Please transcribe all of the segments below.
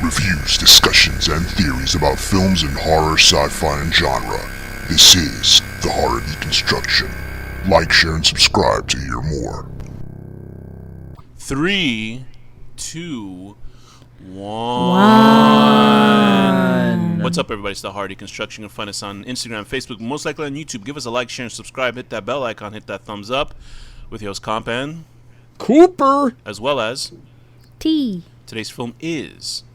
reviews, discussions, and theories about films in horror, sci-fi, and genre. This is the Horror Deconstruction. Like, share, and subscribe to hear more. 3, 2, 1. What's up, everybody? It's the Horror Deconstruction. You can find us on Instagram, Facebook, most likely on YouTube. Give us a like, share, and subscribe. Hit that bell icon. Hit that thumbs up. With your host, Komp and Cooper, as well as T. Today's film is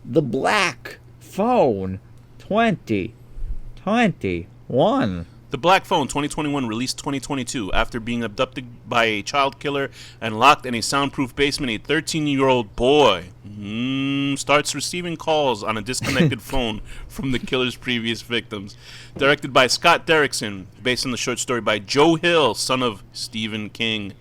The Black Phone 2021. The Black Phone 2021, released 2022. After being abducted by a child killer and locked in a soundproof basement, a 13-year-old boy starts receiving calls on a disconnected phone from the killer's previous victims. Directed by Scott Derrickson, based on the short story by Joe Hill, son of Stephen King.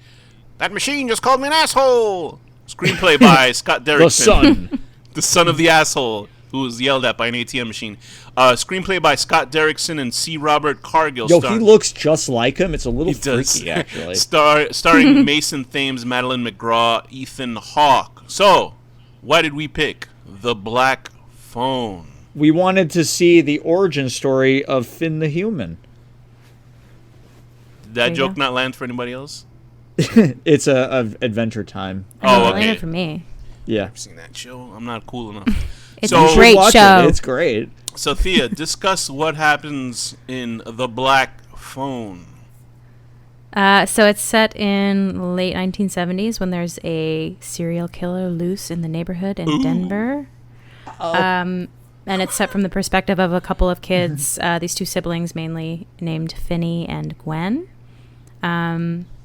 That machine just called me an asshole! Screenplay by Scott Derrickson. The son of the asshole who was yelled at by an ATM machine. Screenplay by Scott Derrickson and C. Robert Cargill. Yo, he looks just like him. It's a little freaky, actually. Starring Mason Thames, Madeline McGraw, Ethan Hawke. So, why did we pick The Black Phone? We wanted to see the origin story of Finn the human. Did that joke not land for anybody else? It's a Adventure Time. Oh, okay. Landed for me. Yeah. I've seen that show. I'm not cool enough. It's a great show. It's great. So, Thea, discuss what happens in The Black Phone. So it's set in late 1970s when there's a serial killer loose in the neighborhood in Denver. And it's set from the perspective of a couple of kids, these two siblings mainly, named Finney and Gwen.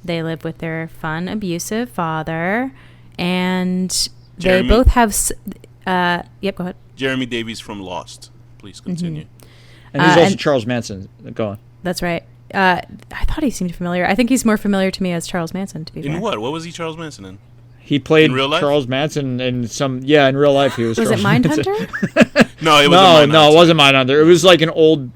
They live with their fun, abusive father, and they both have... Yep, go ahead. Jeremy Davies from Lost. Please continue. And he's also Charles Manson. Go on. That's right. I thought he seemed familiar. I think he's more familiar to me as Charles Manson, to be fair. In what? What was he Charles Manson in? He played in real life? Charles Manson in some... Yeah, in real life he was Charles it Manson. Mindhunter? No, it wasn't No, it wasn't Mindhunter. It was like an old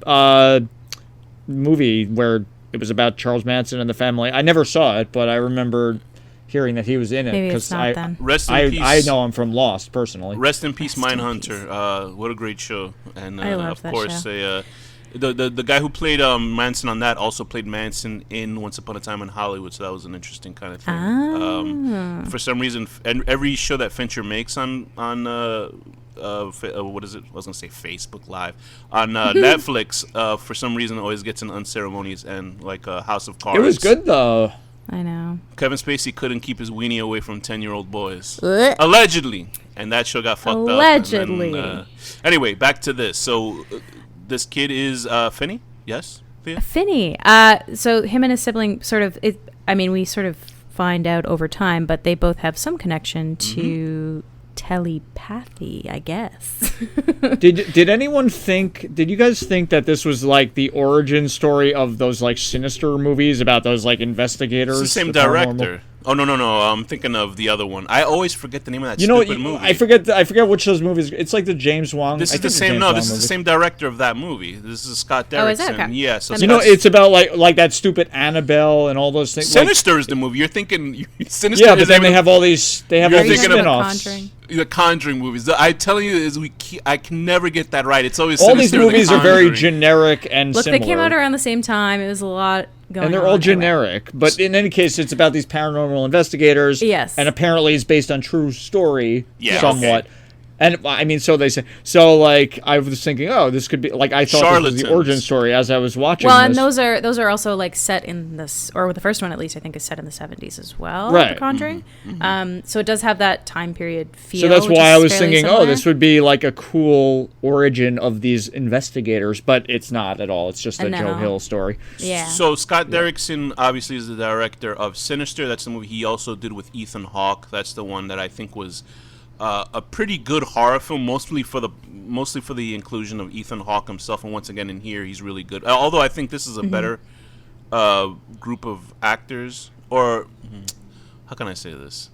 movie where it was about Charles Manson and the family. I never saw it, but I remember hearing that he was in it. Maybe it's not then. Rest in peace. I know him from Lost, personally. Rest in peace, Mindhunter. What a great show. And I love of that course, show. the guy who played Manson on that also played Manson in Once Upon a Time in Hollywood, so that was an interesting kind of thing. For some reason, and every show that Fincher makes on what is it? I was gonna say Facebook Live on Netflix. For some reason, always gets an unceremonious end, like House of Cards. It was good though. I know. Kevin Spacey couldn't keep his weenie away from 10-year-old boys, Blech. allegedly, and that show got fucked Allegedly. up. Allegedly. Anyway, back to this. So, this kid is Finney. Yes, Thea? Finney. So him and his sibling sort of... we sort of find out over time, but they both have some connection to telepathy, I guess. Did anyone think? Did you guys think that this was like the origin story of those like Sinister movies about those like investigators? It's the same director. Oh no! I'm thinking of the other one. I always forget the name of that stupid movie. I forget which of those movies. It's like the James Wong. This is the same. No, this is the same director of that movie. This is Scott Derrickson. Oh, is it? Okay. Yeah. So it's about like that stupid Annabelle and all those things. Sinister is the movie. You're thinking Sinister. Yeah, but then they have all these. They have all these spin-offs. The Conjuring movies. I'm telling you, I can never get that right. It's always all Sinister. These movies are very generic and similar. They came out around the same time. It was a lot going on. And they're all generic, but in any case, it's about these paranormal investigators. Yes. And apparently, it's based on true story, somewhat. Okay. And I mean, so they say. So, like, I was thinking, oh, this could be like I thought this was the origin story as I was watching. Well, and those are also like set in this, or the first one at least, I think, is set in the 70s as well. Right. The Conjuring. So it does have that time period feel. So that's why I was thinking, similar. this would be like a cool origin of these investigators, but it's not at all. It's just a Joe Hill story. Yeah. So Scott Derrickson obviously is the director of Sinister. That's the movie he also did with Ethan Hawke. That's the one that I think was a pretty good horror film, mostly for the inclusion of Ethan Hawke himself. And once again, in here, he's really good. Although I think this is a better group of actors. Or how can I say this?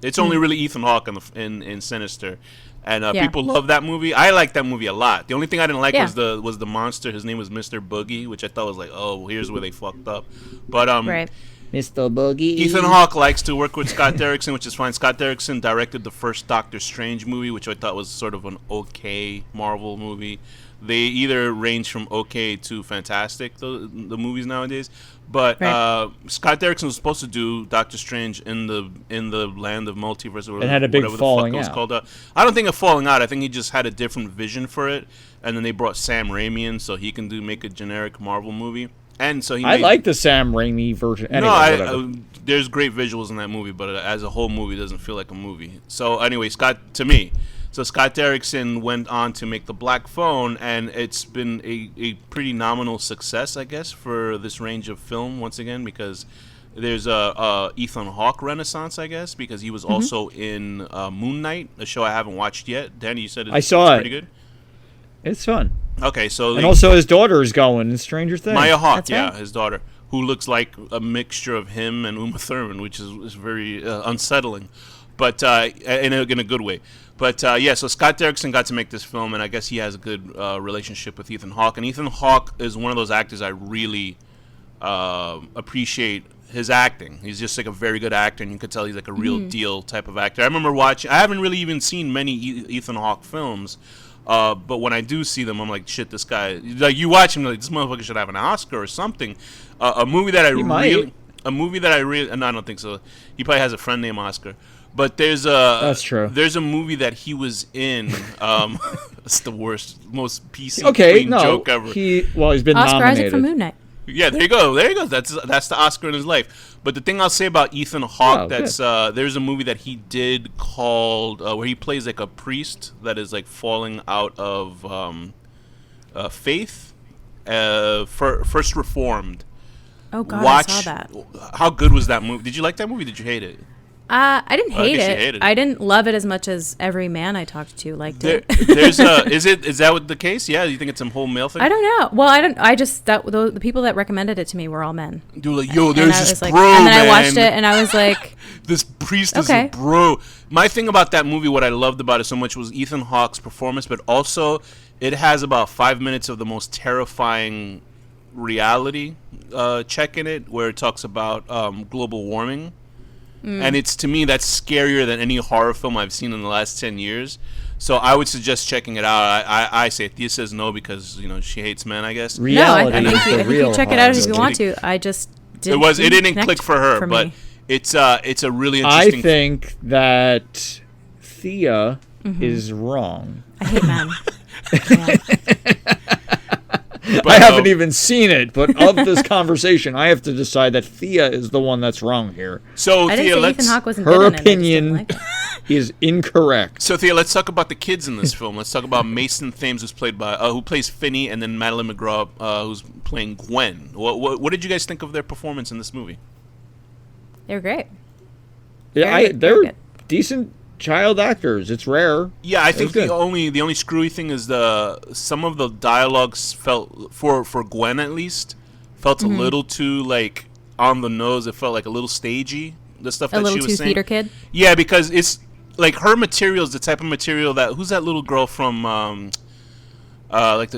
It's only really Ethan Hawke in Sinister, and people love that movie. I like that movie a lot. The only thing I didn't like was the monster. His name was Mr. Boogie, which I thought was like, oh, here's where they fucked up. But right. Mr. Boogie. Ethan Hawke likes to work with Scott Derrickson, which is fine. Scott Derrickson directed the first Doctor Strange movie, which I thought was sort of an okay Marvel movie. They either range from okay to fantastic, the movies nowadays. But Right. Scott Derrickson was supposed to do Doctor Strange in the land of multiverse, or And had a big whatever falling the fuck it was out. called. I don't think a falling out. I think he just had a different vision for it, and then they brought Sam Raimi in so he can make a generic Marvel movie. And so I like the Sam Raimi version. Anyway, no, whatever. there's great visuals in that movie, but as a whole movie, it doesn't feel like a movie. So anyway, Scott Derrickson went on to make The Black Phone, and it's been a pretty nominal success, I guess, for this range of film once again, because there's a Ethan Hawke renaissance, I guess, because he was also in Moon Knight, a show I haven't watched yet. Danny, you said I saw it's pretty good. It's fun. Okay, so And also his daughter is going in Stranger Things. Maya Hawke, That's yeah, right. his daughter, who looks like a mixture of him and Uma Thurman, which is very unsettling, but in a good way. But yeah, so Scott Derrickson got to make this film, and I guess he has a good relationship with Ethan Hawke. And Ethan Hawke is one of those actors I really appreciate his acting. He's just like a very good actor, and you could tell he's like a real deal type of actor. I remember watching. I haven't really even seen many Ethan Hawke films. But when I do see them, I'm like, shit, this guy. Like, you watch him, like, this motherfucker should have an Oscar or something. A movie that I really, no, I don't think so. He probably has a friend named Oscar. But That's true. There's a movie that he was in. It's the worst, most PC Okay, clean joke ever. he's been Oscar nominated. Isaac for Moon Knight. Yeah, there you go. That's the Oscar in his life. But the thing I'll say about Ethan Hawke, there's a movie that he did called where he plays like a priest that is like falling out of faith. First Reformed. Oh God, I saw that. How good was that movie? Did you like that movie? Did you hate it? I didn't I hate guess you it. hated it. I didn't love it as much as every man I talked to liked it. Is that what the case? Yeah, you think it's a whole male thing? I don't know. Well, I don't. I just the people that recommended it to me were all men. Dude, like, yo, And there's I this was like, bro, and then man. I watched it, and I was like, This priest is Okay. a bro. My thing about that movie, what I loved about it so much, was Ethan Hawke's performance, but also it has about 5 minutes of the most terrifying reality check in it, where it talks about global warming. And it's, to me, that's scarier than any horror film I've seen in the last 10 years. So I would suggest checking it out. I say Thea says no because, she hates men, I guess. Reality no, I is think the you real check it out if horror. you want to. I just didn't. It didn't connect click for her, but me. it's a really I interesting. think that Thea is wrong. I hate men. Yeah. But, I haven't even seen it, but of this conversation, I have to decide that Thea is the one that's wrong here. So I Thea, didn't say let's Ethan Hawke wasn't Her good in it. I just didn't opinion like it. is incorrect. let's talk about the kids in this film. Let's talk about Mason Thames, who plays Finney, and then Madeline McGraw, who's playing Gwen. What did you guys think of their performance in this movie? They were great. Yeah, Very good, they're very good. decent child actors. It's rare. Yeah, I think good. the only screwy thing is some of the dialogues felt for Gwen at least felt a little too like on the nose. It felt like a little stagey. The stuff A that little she was too saying. theater kid. Yeah, because it's like her material is the type of material that who's that little girl from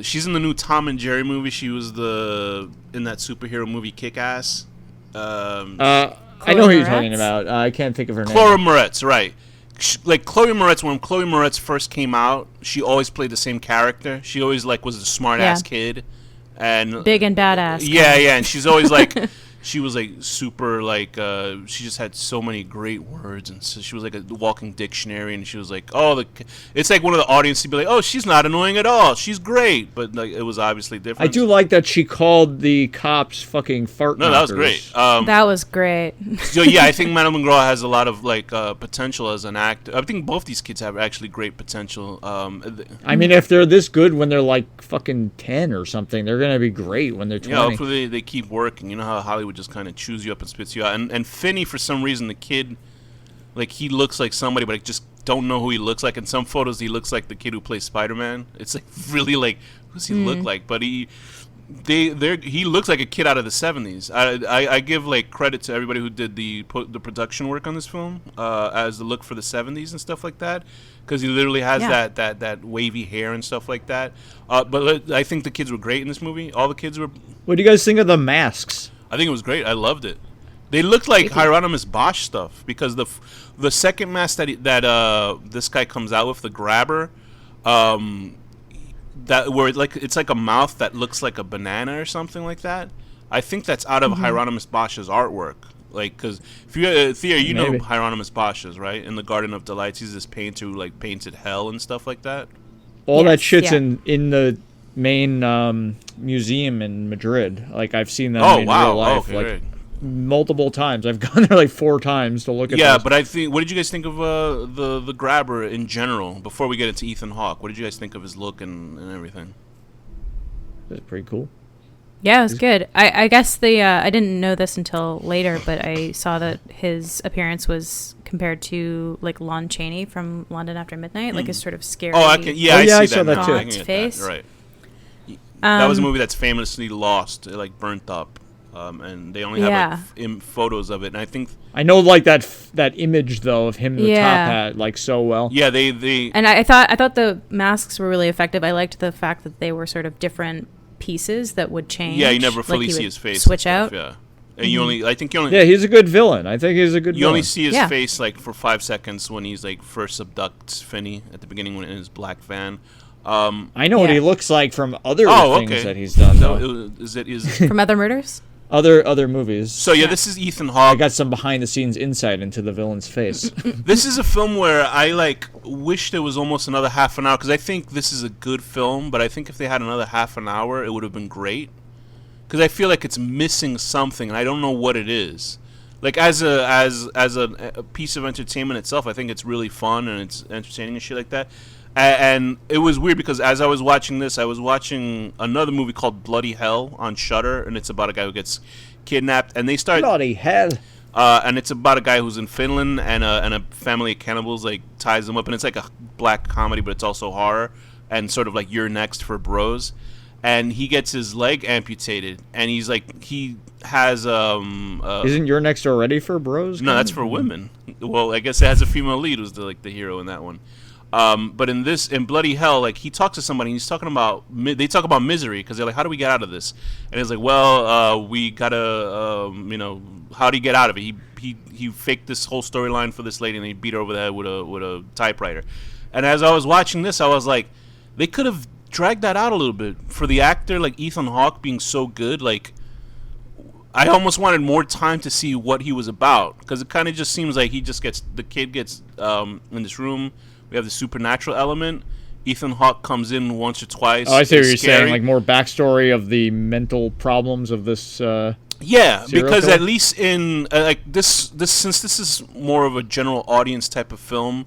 she's in the new Tom and Jerry movie. She was in that superhero movie Kick Ass. I know who you're Moretz? talking about. I can't think of her Chloe name. Moretz, right. Like Chloe Moretz, when Chloe Moretz first came out, she always played the same character. She always was a smart ass kid, and Big and badass. yeah, and she's always she was like super she just had so many great words, and so she was like a walking dictionary, and she was like, it's like one of the audience to be like, oh, she's not annoying at all, she's great, but like it was obviously different. I do like that she called the cops fucking fart No, that was knockers. great. That was great. So yeah, I think Madeline McGraw has a lot of potential as an actor. I think both these kids have actually great potential. I mean, if they're this good when they're like fucking 10 or something, they're gonna be great when they're 20. Yeah, hopefully they keep working. You know how Hollywood just kind of chews you up and spits you out. And Finney, for some reason, the kid, he looks like somebody, but I just don't know who he looks like. In some photos, he looks like the kid who plays Spider-Man. It's like really who's he look like? But he looks like a kid out of the 70s. I give credit to everybody who did the production work on this film as the look for the 70s and stuff like that, because he literally has that wavy hair and stuff like that. But I think the kids were great in this movie. All the kids were. What do you guys think of the masks? I think it was great. I loved it. They look like Hieronymus Bosch stuff because the second mask that this guy comes out with, the grabber, that where it's like a mouth that looks like a banana or something like that. I think that's out of Hieronymus Bosch's artwork. Like, because if you Thea, you know Hieronymus Bosch's, right? In the Garden of Delights, he's this painter who like painted hell and stuff like that. All that shit's in the main museum in Madrid. Like, I've seen them in real life. Okay, like, right. multiple times. I've gone there like 4 times to look at. Yeah, those. but I think. What did you guys think of the grabber in general? Before we get into Ethan Hawke, what did you guys think of his look and everything? It's pretty cool. Yeah, it was good. I guess I didn't know this until later, but I saw that his appearance was compared to like Lon Chaney from London After Midnight, like his sort of scary. Oh, I can. Yeah, I see saw that too. I can get Face. that. Right. That was a movie that's famously lost, like burnt up, and they only have like, photos of it. And I think I know like that image though of him in the top hat like so well. Yeah, they. And I thought the masks were really effective. I liked the fact that they were sort of different pieces that would change. Yeah, you never fully like see his face. Switch out. Yeah, and you only. I think you only. Yeah, he's a good villain. I think he's a good. You villain. only see his face like for 5 seconds when he's like first abducts Finney at the beginning when in his black van. I know what he looks like from other things that he's done. So is from other murders? Other movies. So yeah, this is Ethan Hawke. I got some behind the scenes insight into the villain's face. This is a film where I like wish there was almost another half an hour because I think this is a good film, but I think if they had another half an hour, it would have been great. Because I feel like it's missing something, and I don't know what it is. Like as a piece of entertainment itself, I think it's really fun and it's entertaining and shit like that. And it was weird because as I was watching this, I was watching another movie called Bloody Hell on Shudder, and it's about a guy who gets kidnapped, and they start Bloody hell. And it's about a guy who's in Finland, and a family of cannibals like ties him up, and it's like a black comedy, but it's also horror, and sort of like You're Next for bros. And he gets his leg amputated, and he's like he has Isn't You're Next already for bros? No, that's for women. Well, I guess it has a female lead who's the hero in that one. But in Bloody Hell, like he talks to somebody, and he's talking about they talk about misery because they're like, how do we get out of this? And he's like, well, we gotta, how do you get out of it? He faked this whole storyline for this lady, and he beat her over the head with a typewriter. And as I was watching this, I was like, they could have dragged that out a little bit for the actor like Ethan Hawke being so good. Like, I almost wanted more time to see what he was about because it kind of just seems like the kid gets in this room. We have the supernatural element. Ethan Hawke comes in once or twice. Oh, I see what you're scary. saying. Like more backstory of the mental problems of this. Yeah, because killer? at least in like this since this is more of a general audience type of film,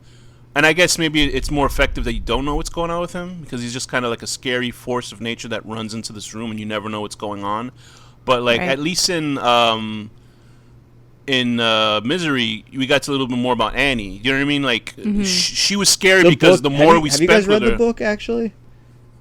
and I guess maybe it's more effective that you don't know what's going on with him because he's just kind of like a scary force of nature that runs into this room and you never know what's going on. But like at least in Misery, we got to a little bit more about Annie. You know what I mean? Like she was scary because the more we spent with her. Have you guys read the book? Actually,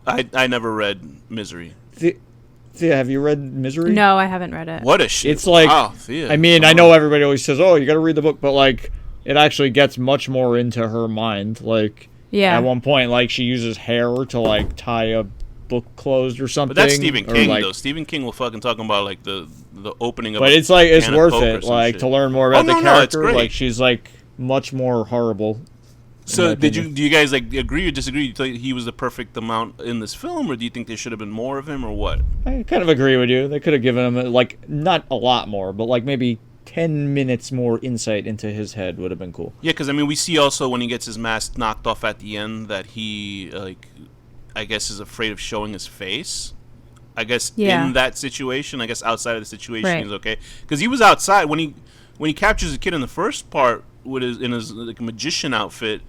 I never read Misery. Thea, have you read Misery? No, I haven't read it. What a shit! It's like, Thea, I mean, I know everybody always says, "Oh, you got to read the book," but like, it actually gets much more into her mind. Like, at one point, like she uses hair to like tie a book closed or something. But that's Stephen King, like, though. Stephen King will fucking talk about like the opening of. But it's like it's worth it, like shit. to learn more about the character. It's great. Like she's like much more horrible. So do you guys like agree or disagree? Do you think he was the perfect amount in this film, or do you think there should have been more of him, or what? I kind of agree with you. They could have given him like not a lot more, but like maybe 10 minutes more insight into his head would have been cool. Yeah, because I mean we see also when he gets his mask knocked off at the end that he I guess is afraid of showing his face. I guess in that situation, I guess outside of the situation he's okay because he was outside when he captures the kid in the first part with his like magician outfit.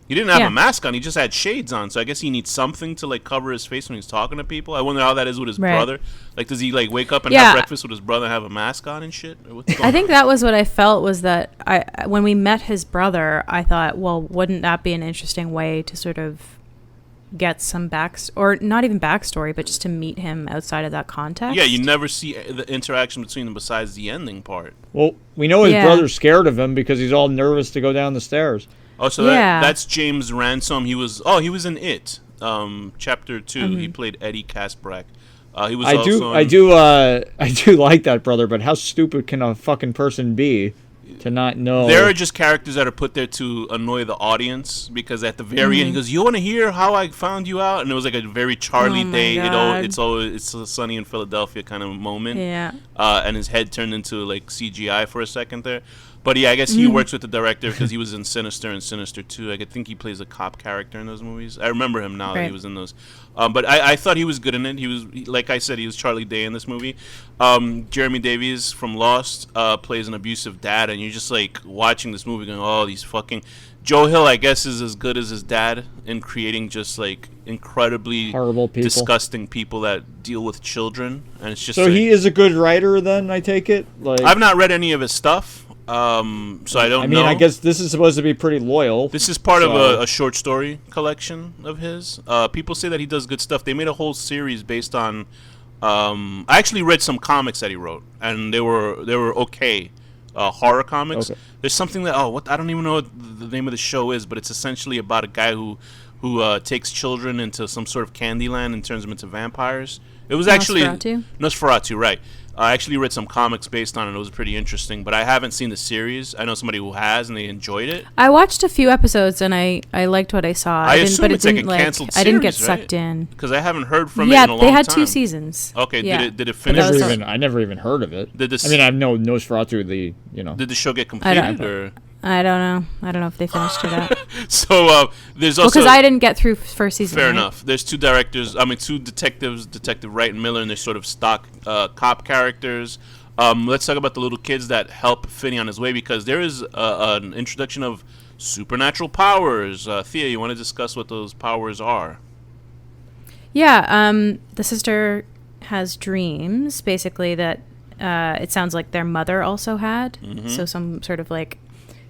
He didn't have a mask on. He just had shades on. So I guess he needs something to like cover his face when he's talking to people. I wonder how that is with his brother. Like, does he like wake up and have breakfast with his brother and have a mask on and shit? I think that was what I felt was that when we met his brother, I thought, well, wouldn't that be an interesting way to sort of get some or not even backstory, but just to meet him outside of that context? Yeah, you never see the interaction between them besides the ending part. Well, we know his brother's scared of him because he's all nervous to go down the stairs. Oh, so that's James Ransom. He was in It, Chapter 2. He played Eddie Kaspbrak. He was I do like that brother, but how stupid can a fucking person be to not know? There are just characters that are put there to annoy the audience, because at the very end he goes, "You want to hear how I found you out?" And it was like a very Charlie Day, it's a Sunny in Philadelphia kind of moment. Yeah. And his head turned into like CGI for a second there. But yeah, I guess he works with the director because he was in Sinister and Sinister 2. I think he plays a cop character in those movies. I remember him now that he was in those. But I thought he was good in it. Like I said, he was Charlie Day in this movie. Jeremy Davies from Lost plays an abusive dad, and you're just like watching this movie going, oh, these fucking... Joe Hill, I guess, is as good as his dad in creating just like incredibly horrible people, disgusting people that deal with children. And it's just so he is a good writer then, I take it? Like, I've not read any of his stuff. So I don't know. I guess this is supposed to be pretty loyal. This is part of a short story collection of his. People say that he does good stuff. They made a whole series based on... I actually read some comics that he wrote, and they were okay. Horror comics. Okay. There's something that... I don't even know what the name of the show is, but it's essentially about a guy who takes children into some sort of candy land and turns them into vampires. It was actually... Nosferatu, right. I actually read some comics based on it. It was pretty interesting, but I haven't seen the series. I know somebody who has, and they enjoyed it. I watched a few episodes, and I liked what I saw. I assume it's like a canceled series, I didn't get sucked in. Because I haven't heard from it in a long time. Yeah, they had 2 seasons. Okay, yeah. Did it finish? I never even heard of it. I know Nosferatu, Did the show get completed, or... I don't know. I don't know if they finished it up. So there's also... because I didn't get through first season. Fair enough. There's 2 detectives, Detective Wright and Miller, and they're sort of stock cop characters. Let's talk about the little kids that help Finney on his way, because there is an introduction of supernatural powers. Thea, you want to discuss what those powers are? Yeah, the sister has dreams, basically, that it sounds like their mother also had. Mm-hmm. So some sort of like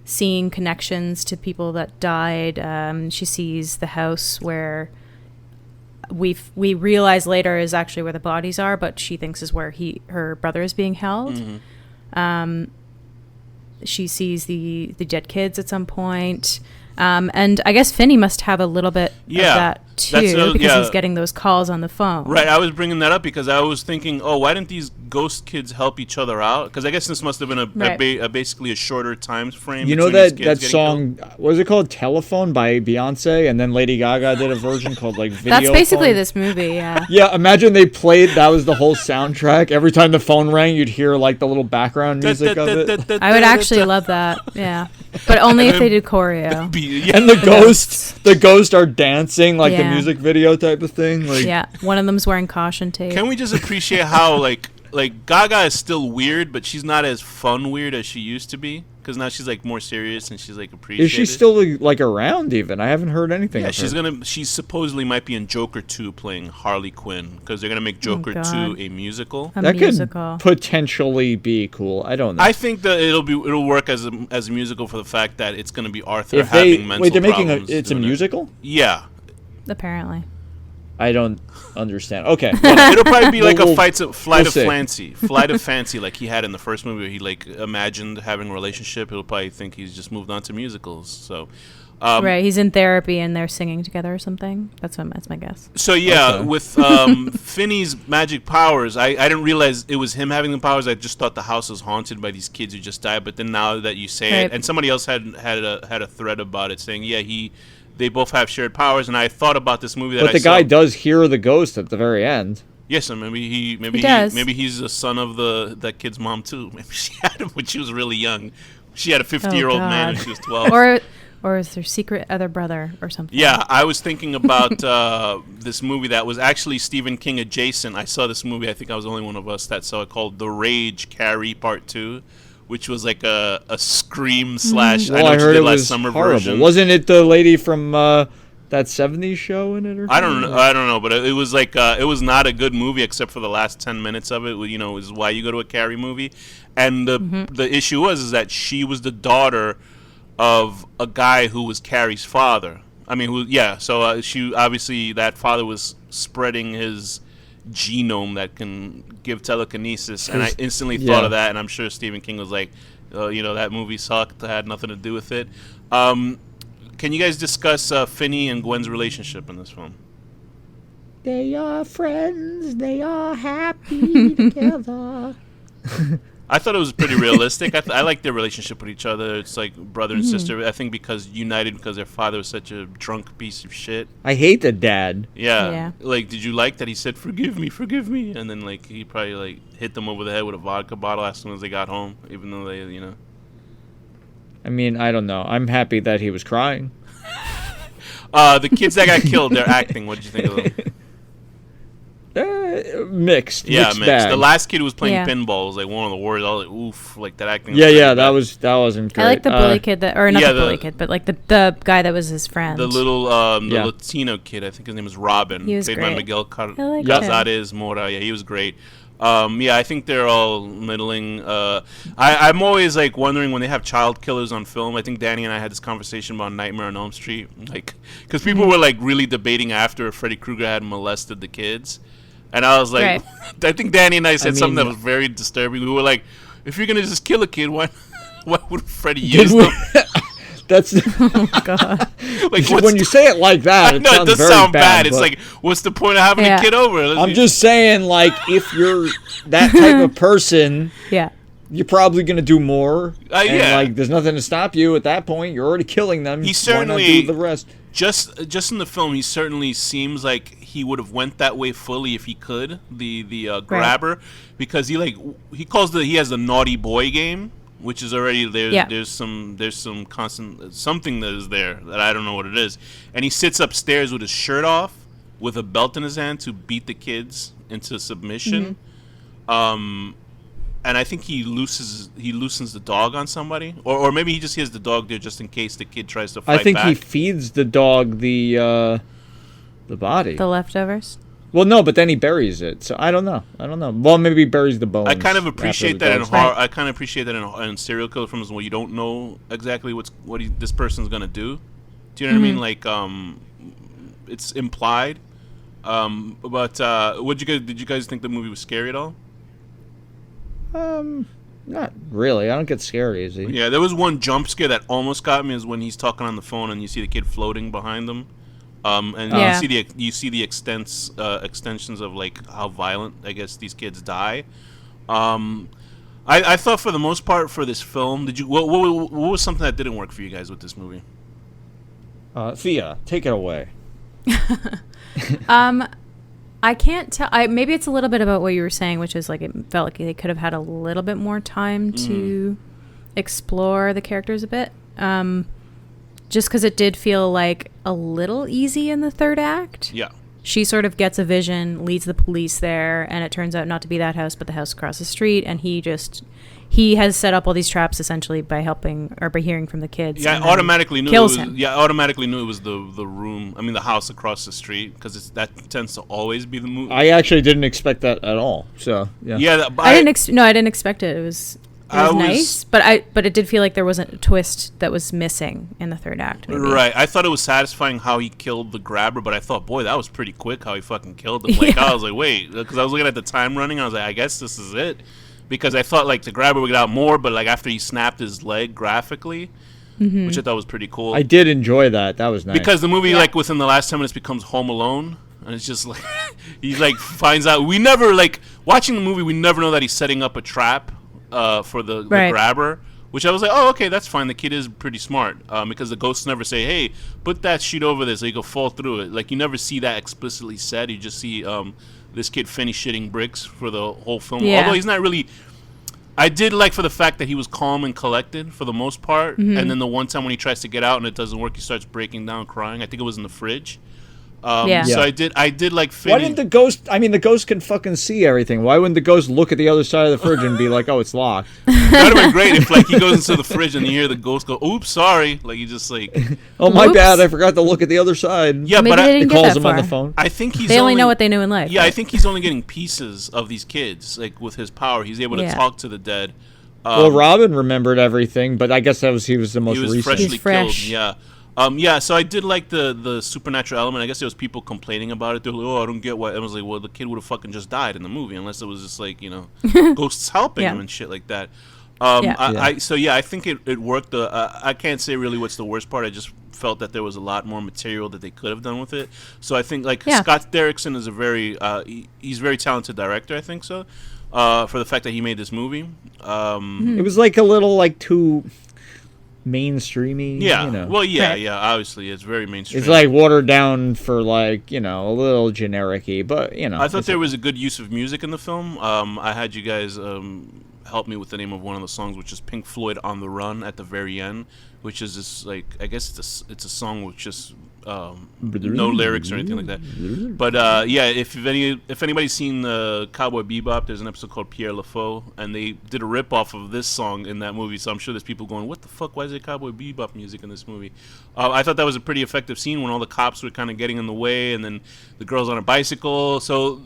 seeing connections to people that died. She sees the house where we realize later is actually where the bodies are, but she thinks is where her brother is being held. Mm-hmm. She sees the dead kids at some point. And I guess Finney must have a little bit of that too, because he's getting those calls on the phone. Right, I was bringing that up because I was thinking, why didn't these ghost kids help each other out? Because I guess this must have been basically a shorter time frame. You know that song, what was it called? Telephone by Beyonce, and then Lady Gaga did a version called like Video That's basically phone. This movie, yeah. Yeah, imagine they played, that was the whole soundtrack. Every time the phone rang, you'd hear like the little background music of it. I would actually love that, yeah. But only if they did choreo. And the ghosts are dancing like the music video type of thing. Like, yeah, one of them's wearing caution tape. Can we just appreciate how like Gaga is still weird, but she's not as fun weird as she used to be? Because now she's like more serious and she's like appreciated. Is she still like around even? I haven't heard anything. Yeah, of her. She supposedly might be in Joker 2 playing Harley Quinn, because they're gonna make Joker 2 a musical. That could potentially be cool. I don't know. I think that it'll work as a musical for the fact that it's gonna be Arthur having mental problems. It's a musical? Yeah. Apparently. I don't understand. Okay. It'll probably be like a Flight of Fancy like he had in the first movie where he like imagined having a relationship. He'll probably think he's just moved on to musicals. So right, he's in therapy and they're singing together or something. That's my guess. So yeah, with Finney's magic powers, I didn't realize it was him having the powers. I just thought the house was haunted by these kids who just died. But then now that you say it, and somebody else had a thread about it saying, they both have shared powers, and I thought about this movie But the guy does hear the ghost at the very end. Yes, and maybe he's the son of that kid's mom too. Maybe she had him when she was really young. She had a 50-year-old man when she was 12. Or is their secret other brother or something? Yeah, I was thinking about this movie that was actually Stephen King adjacent. I saw this movie. I think I was the only one of us that saw it, called The Rage Carrie Part 2. Which was like a Scream slash. Well, I heard it was summer horrible. Version. Wasn't it the lady from that '70s show in it? Or something? I don't know, but it was like it was not a good movie except for the last 10 minutes of it. You know, is why you go to a Carrie movie, and the issue is that she was the daughter of a guy who was Carrie's father. I mean, So she obviously, that father was spreading his genome that can give telekinesis, and I instantly thought of that, and I'm sure Stephen King was like, that movie sucked, it had nothing to do with it. Can you guys discuss Finney and Gwen's relationship in this film? They are friends. They are happy together. I thought it was pretty realistic. I like their relationship with each other. It's like brother and sister. I think because their father was such a drunk piece of shit. I hate the dad. Yeah. Like, did you like that he said, forgive me, and then, like, he probably, like, hit them over the head with a vodka bottle as soon as they got home, even though they, you know. I mean, I don't know. I'm happy that he was crying. The kids that got killed, they're acting. What did you think of them? Mixed. Yeah, mixed. Bag. The last kid who was playing pinball was like one of the worst. I was like, oof, like that acting. That wasn't great. I like the bully kid not the bully kid, but like the guy that was his friend. The little Latino kid. I think his name was Robin. He was played great. by Miguel like Cazares Mora. Yeah, he was great. I think they're all middling. I'm always like wondering when they have child killers on film. I think Danny and I had this conversation about Nightmare on Elm Street, like because people were like really debating after Freddy Krueger had molested the kids. And I was like, I think Danny and I said something that was very disturbing. We were like, if you're going to just kill a kid, why would Freddy use them? That's oh god. Like when you say it like that, it does sound bad. It's like, what's the point of having a kid over? I'm just saying, like, if you're that type of person, you're probably gonna do more. And like, there's nothing to stop you at that point. You're already killing them. He certainly do the rest. Just in the film, he certainly seems like he would have went that way fully if he could. The grabber, because he has the naughty boy game. Which is already there's some constant something that is there that I don't know what it is, and he sits upstairs with his shirt off, with a belt in his hand to beat the kids into submission, and I think he loosens the dog on somebody, or maybe he just has the dog there just in case the kid tries to fight back. I think he feeds the dog the body, the leftovers. Well, no, but then he buries it. So I don't know. Well, maybe he buries the bones. I kind of appreciate that in horror. I kind of appreciate that in serial killer films where you don't know exactly what this person's gonna do. Do you know what I mean? Like, it's implied. But did you guys think the movie was scary at all? Not really. I don't get scared easy. Yeah, there was one jump scare that almost got me. Is when he's talking on the phone and you see the kid floating behind them. You see the extensions of like how violent I guess these kids die. I thought for the most part for this film, what was something that didn't work for you guys with this movie? Thea, take it away. I can't tell. Maybe it's a little bit about what you were saying, which is like it felt like they could have had a little bit more time to explore the characters a bit. Just because it did feel like a little easy in the third act. Yeah. She sort of gets a vision, leads the police there, and it turns out not to be that house, but the house across the street. And he has set up all these traps essentially by helping or by hearing from the kids. Yeah, I automatically knew it was the room. I mean, the house across the street, because that tends to always be the movie. I actually didn't expect that at all. So yeah. Yeah, I didn't expect it. It was nice, but it did feel like there wasn't a twist that was missing in the third act. Maybe. Right, I thought it was satisfying how he killed the grabber, but I thought, boy, that was pretty quick how he fucking killed him. Like, I was like, wait, because I was looking at the time running, I was like, I guess this is it, because I thought like the grabber would get out more, but like after he snapped his leg graphically, which I thought was pretty cool. I did enjoy that. That was nice because the movie like within the last 10 minutes becomes Home Alone. And it's just like he like finds out. We never like watching the movie. We never know that he's setting up a trap. For the grabber, which I was like, oh, okay, that's fine. The kid is pretty smart because the ghosts never say, hey, put that sheet over there so you can fall through it. Like, you never see that explicitly said. You just see this kid Finney shitting bricks for the whole film. Although he's not really... I did like for the fact that he was calm and collected for the most part. And then the one time when he tries to get out and it doesn't work, he starts breaking down, crying. I think it was in the fridge. So I did like Finney. Why didn't the ghost? I mean, the ghost can fucking see everything. Why wouldn't the ghost look at the other side of the fridge and be like, "Oh, it's locked"? That would have been great if like he goes into the fridge and you hear the ghost go, "Oops, sorry." Like he just like, "Oh, my bad, I forgot to look at the other side." Yeah, maybe but he calls him on the phone. I think they only know what they knew in life. Yeah, right? I think he's only getting pieces of these kids. Like with his power, he's able to talk to the dead. Well, Robin remembered everything, but I guess he was the most recent. Freshly killed. Yeah. So I did like the supernatural element. I guess there was people complaining about it. They're like, "Oh, I don't get why." I was like, "Well, the kid would have fucking just died in the movie, unless it was just like ghosts helping him and shit like that." I think it worked. I can't say really what's the worst part. I just felt that there was a lot more material that they could have done with it. So I think Scott Derrickson is a very he's a very talented director. I think so. For the fact that he made this movie, it was like a little like too mainstreamy. Yeah. You know. Well, yeah. Obviously, it's very mainstream. It's like watered down for like a little generic-y, but I thought there was a good use of music in the film. I had you guys help me with the name of one of the songs, which is Pink Floyd "On the Run" at the very end, which is this I guess it's a song with just no lyrics or anything like that. But if anybody's seen Cowboy Bebop, there's an episode called Pierre LaFaux, and they did a rip off of this song in that movie. So I'm sure there's people going, "What the fuck? Why is there Cowboy Bebop music in this movie?" I thought that was a pretty effective scene when all the cops were kind of getting in the way, and then the girl's on a bicycle. So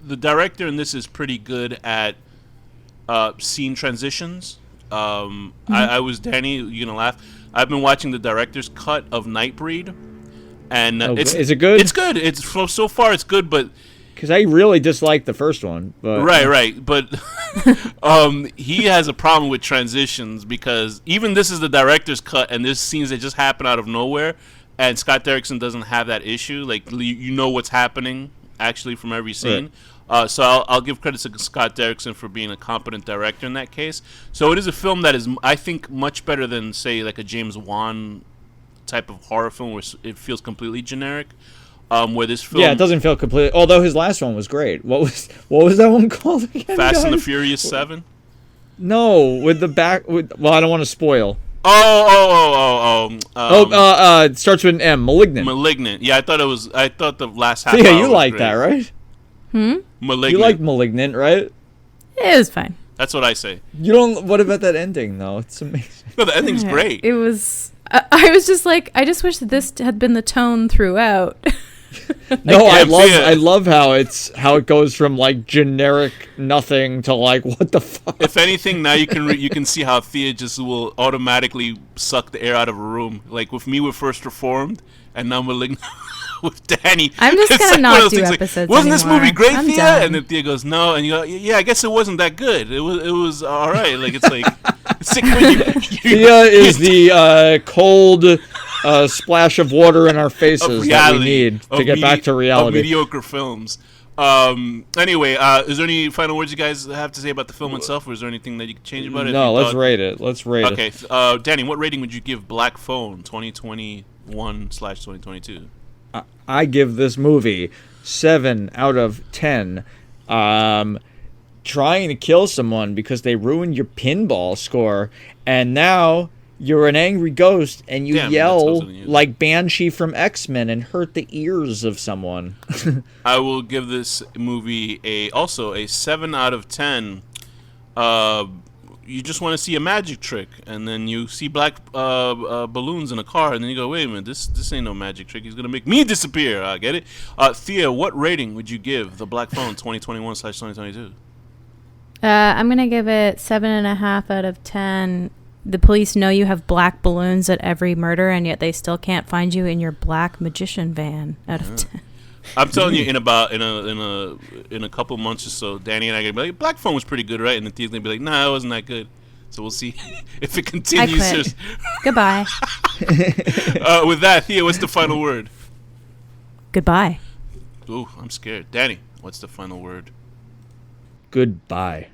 the director in this is pretty good at scene transitions. I was Danny. You're gonna laugh. I've been watching the director's cut of Nightbreed, and is it good? It's good. It's so far it's good, but because I really disliked the first one. But right. But he has a problem with transitions because even this is the director's cut, and there's scenes that just happen out of nowhere, and Scott Derrickson doesn't have that issue. Like you know what's happening actually from every scene. Right. So I'll give credit to Scott Derrickson for being a competent director in that case. So it is a film that is, I think, much better than, say, like a James Wan type of horror film where it feels completely generic. Where this film, it doesn't feel completely. Although his last one was great. What was that one called again? Fast and the Furious 7. No, with the back. Well, I don't want to spoil. It starts with an M. Malignant. Malignant. Yeah, I thought the last half. Yeah, you like that, right? Malignant. You like Malignant, right? It was fine. That's what I say. You don't. What about that ending, though? It's amazing. No, the ending's great. It was. I was just like, I just wish that this had been the tone throughout. No, I love how it goes from like generic nothing to like what the fuck. If anything, now you can see how Thea just will automatically suck the air out of a room. Like with me with First Reformed, and now Malignant with Danny. I'm just gonna not do episodes Wasn't this anymore. movie great, I'm Thea? done. And then Thea goes, no, and you go, yeah, I guess it wasn't that good. It was all right. Like it's like Thea is the cold splash of water in our faces that we need to get back to reality. Of mediocre films. Anyway, is there any final words you guys have to say about the film itself, or is there anything that you can change about it? No, let's rate it. Okay, Danny, what rating would you give Black Phone 2021/2022? I give this movie 7 out of 10. Trying to kill someone because they ruined your pinball score, and now you're an angry ghost and you yell like Banshee from X-Men and hurt the ears of someone. I will give this movie also a 7 out of 10. You just want to see a magic trick, and then you see black balloons in a car, and then you go, wait a minute, this ain't no magic trick. He's going to make me disappear. I get it. Thea, what rating would you give The Black Phone 2021/2022? I'm going to give it 7.5 out of 10. The police know you have black balloons at every murder, and yet they still can't find you in your black magician van. Out of 10. I'm telling you, in a couple months or so, Danny and I are gonna be like, Black Phone was pretty good, right? And the Thea's gonna be like, nah, it wasn't that good. So we'll see if it continues. I quit. Goodbye. With that, Thea, what's the final word? Goodbye. Ooh, I'm scared. Danny, what's the final word? Goodbye.